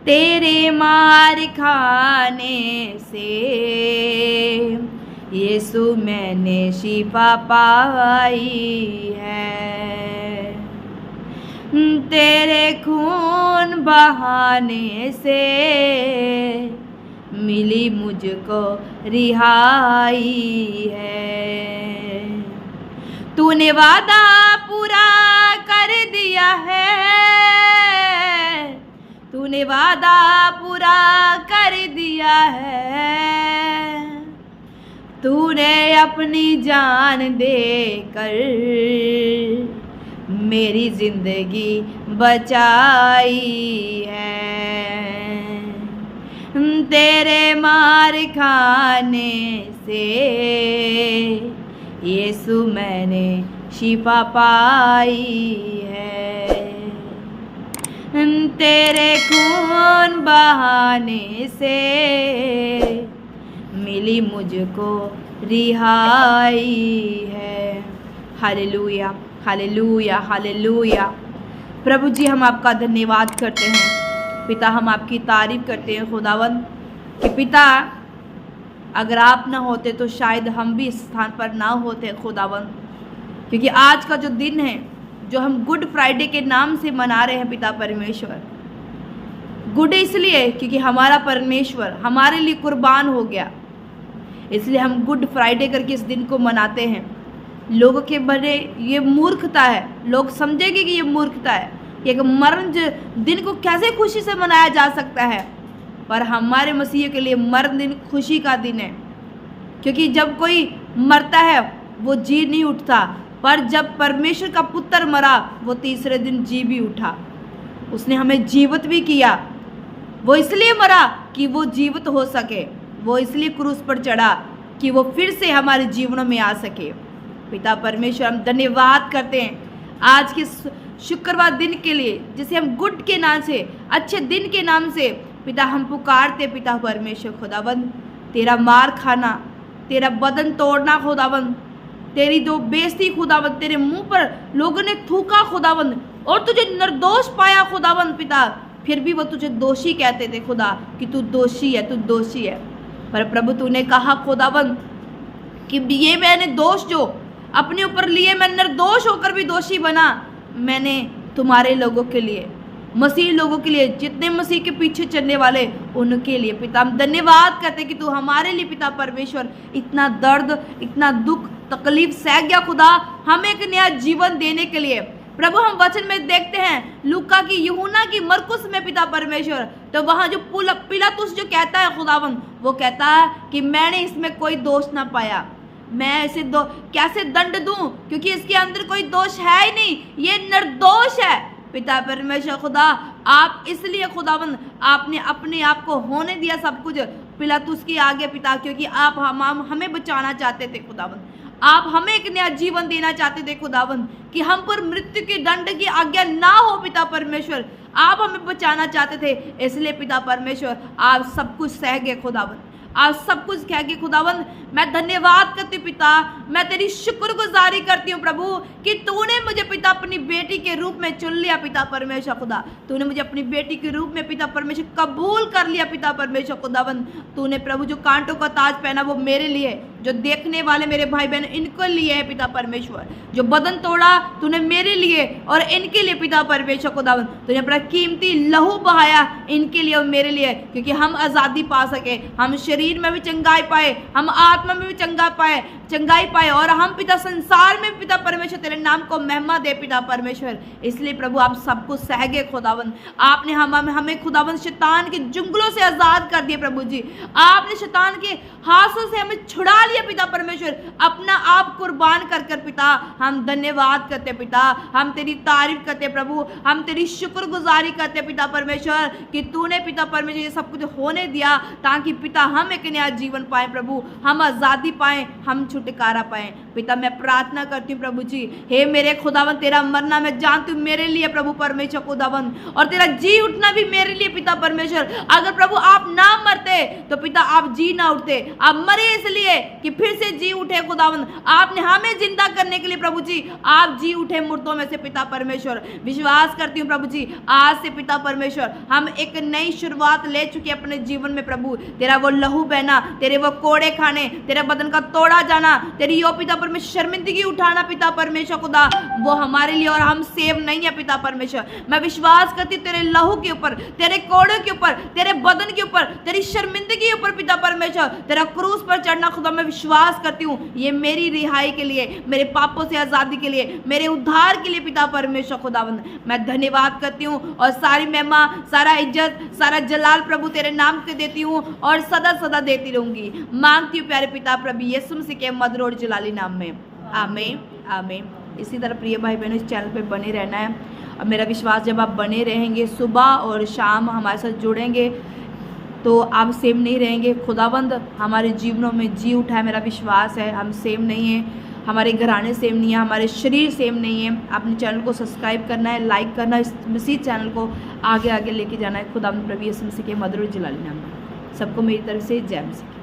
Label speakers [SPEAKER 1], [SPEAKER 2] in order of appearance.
[SPEAKER 1] तेरे मार खाने से यीशु मैंने शिफा पाई है, तेरे खून बहाने से मिली मुझको रिहाई है। तूने वादा पूरा कर दिया है, तूने वादा पूरा कर दिया है, तूने अपनी जान देकर मेरी जिंदगी बचाई है। तेरे मार खाने से यीशु मैंने शिफा पाई है, तेरे खून बहाने से मिली मुझको रिहाई है। Hallelujah, hallelujah, hallelujah. प्रभु जी, हम आपका धन्यवाद करते हैं पिता, हम आपकी तारीफ करते हैं खुदावंद कि पिता अगर आप ना होते तो शायद हम भी इस स्थान पर ना होते खुदावंद, क्योंकि आज का जो दिन है जो हम गुड फ्राइडे के नाम से मना रहे हैं पिता परमेश्वर, गुड इसलिए क्योंकि हमारा परमेश्वर हमारे लिए कुर्बान हो गया, इसलिए हम गुड फ्राइडे करके इस दिन को मनाते हैं। लोगों के बड़े ये मूर्खता है, लोग समझेंगे कि ये मूर्खता है कि एक मरण दिन को कैसे खुशी से मनाया जा सकता है, पर हमारे मसीह के लिए मरण दिन खुशी का दिन है, क्योंकि जब कोई मरता है वो जी नहीं उठता, पर जब परमेश्वर का पुत्र मरा वो तीसरे दिन जी भी उठा, उसने हमें जीवित भी किया। वो इसलिए मरा कि वो जीवित हो सके, वो इसलिए क्रूस पर चढ़ा कि वो फिर से हमारे जीवनों में आ सके। पिता परमेश्वर, हम धन्यवाद करते हैं आज के शुक्रवार दिन के लिए, जिसे हम गुड के नाम से, अच्छे दिन के नाम से पिता हम पुकारते। पिता परमेश्वर खुदावंद, तेरा मार खाना, तेरा बदन तोड़ना खुदावंद, तेरी जो बेइज्जती खुदावंद, तेरे मुंह पर लोगों ने थूका खुदावंद और तुझे निर्दोष पाया खुदावंद पिता, फिर भी वो तुझे दोषी कहते थे खुदा कि तू दोषी है, तू दोषी है। पर प्रभु तूने कहा खुदावंद कि ये मैंने दोष जो अपने ऊपर लिए, मैं निर्दोष होकर भी दोषी बना, मैंने तुम्हारे लोगों के लिए, मसीह लोगों के लिए, जितने मसीह के पीछे चलने वाले उनके लिए पिता हम धन्यवाद करते कि तू हमारे लिए पिता परमेश्वर इतना दर्द, इतना दुख तकलीफ सह गया खुदा, हमें एक नया जीवन देने के लिए। प्रभु हम वचन में देखते हैं लूका की, यूहन्ना की, मरकुस में पिता परमेश्वर, तो वहाँ जो पिलातुस जो कहता है खुदावंद, वो कहता है कि मैंने इसमें कोई दोष ना पाया, मैं इसे कैसे दंड दूं, क्योंकि इसके अंदर कोई दोष है ही नहीं, ये निर्दोष है। पिता परमेश्वर खुदा, आप इसलिए खुदावंद आपने अपने आप को होने दिया सब कुछ पिलातुस के आगे पिता, क्योंकि आप हमें बचाना चाहते थे खुदावंद, आप हमें एक नया जीवन देना चाहते थे खुदावंद, कि हम पर मृत्यु के दंड की आज्ञा ना हो पिता परमेश्वर, आप हमें बचाना चाहते थे, इसलिए पिता परमेश्वर आप सब कुछ सह गए खुदावंद, आप सब कुछ कह के खुदावंद मैं धन्यवाद करती पिता, मैं तेरी शुक्रगुजारी करती हूँ प्रभु कि तूने मुझे पिता अपनी बेटी के रूप में चुन लिया पिता परमेश्वर खुदा, तूने मुझे अपनी बेटी के रूप में पिता परमेश्वर कबूल कर लिया पिता परमेश्वर खुदावंद। तूने प्रभु जो कांटों का ताज पहना वो मेरे लिए, जो देखने वाले मेरे भाई बहन इनको लिए है पिता परमेश्वर, जो बदन तोड़ा तूने मेरे लिए और इनके लिए पिता परमेश्वर खुदावंद, तूने अपना कीमती लहू बहाया इनके लिए और मेरे लिए, क्योंकि हम आज़ादी पा सके, हम शरीर में भी चंगाई पाए, हम आत्मा में भी चंगाई पाए और हम पिता संसार में पिता परमेश्वर तेरे नाम को महिमा दे पिता परमेश्वर। इसलिए प्रभु आप सब कुछ सह गए खुदावंद, आपने हमें खुदावंद शैतान के जुंगलों से आजाद कर दिए प्रभु जी, आपने शैतान के हाथों से हमें छुड़ा लिया पिता परमेश्वर, अपना आप कुर्बान कर कर पिता हम धन्यवाद करते पिता, हम तेरी तारीफ करते प्रभु, हम तेरी शुक्रगुजारी करते पिता परमेश्वर कि तूने पिता परमेश्वर ये सब कुछ होने दिया ताकि पिता हम एक नया जीवन पाए प्रभु, हम आज़ादी पाएं, हम छुटकारा पाएं पिता मैं प्रार्थना करती हूँ प्रभु जी, हे मेरे खुदावन तेरा मरना मैं जानती हूँ मेरे लिए प्रभु परमेश्वर खुदावन, और तेरा जी उठना भी मेरे लिए पिता परमेश्वर। अगर प्रभु आप ना मरते तो पिता आप जी ना उठते, आप मरे इसलिए कि फिर से जी उठे खुदावन, आपने हमें जिंदा करने के लिए प्रभु जी आप जी उठे मुर्दों में से पिता परमेश्वर। विश्वास करती हूँ प्रभु जी आज से पिता परमेश्वर हम एक नई शुरुआत ले चुके अपने जीवन में प्रभु। तेरा वो लहू बहना, तेरे वो कोड़े खाने, तेरे बदन का तोड़ा जाना, तेरी यो पिता परमेश्वर शर्मिंदगी उठाना पिता परमेश्वर खुदा, वो हमारे लिए और हम सेव नहीं है पिता परमेश्वर। मैं विश्वास करती हूँ तेरे लहू के ऊपर, तेरे कोड़े के ऊपर, तेरे बदन के ऊपर, तेरी शर्मिंदगी के ऊपर पिता परमेश्वर, तेरा क्रूस पर चढ़ना खुदा मैं विश्वास करती हूँ ये मेरी रिहाई के लिए, मेरे पापों से आजादी के लिए, मेरे उद्धार के लिए पिता परमेश्वर खुदावंद। मैं धन्यवाद करती हूँ और सारी महिमा, सारा इज्जत, सारा जलाल प्रभु तेरे नाम के देती हूँ और सदा सदा देती रहूंगी। मांगती हूँ प्यारे पिता प्रभु यीशु मसीह के मधुर और जलाली नाम में, आमीन आमीन। इसी तरह प्रिय भाई बहनों इस चैनल पे बने रहना है और मेरा विश्वास जब आप बने रहेंगे, सुबह और शाम हमारे साथ जुड़ेंगे तो आप सेम नहीं रहेंगे। खुदावंद हमारे जीवनों में जी उठा है, मेरा विश्वास है हम सेम नहीं हैं, हमारे घराने सेम नहीं है, हमारे शरीर सेम नहीं है। अपने चैनल को सब्सक्राइब करना है, लाइक करना है, इसी चैनल को आगे आगे लेके जाना है। खुदावंद प्रभु यीशु मसीह के मधुर जलाली नाम में सबको मेरी तरफ से जय मसीह।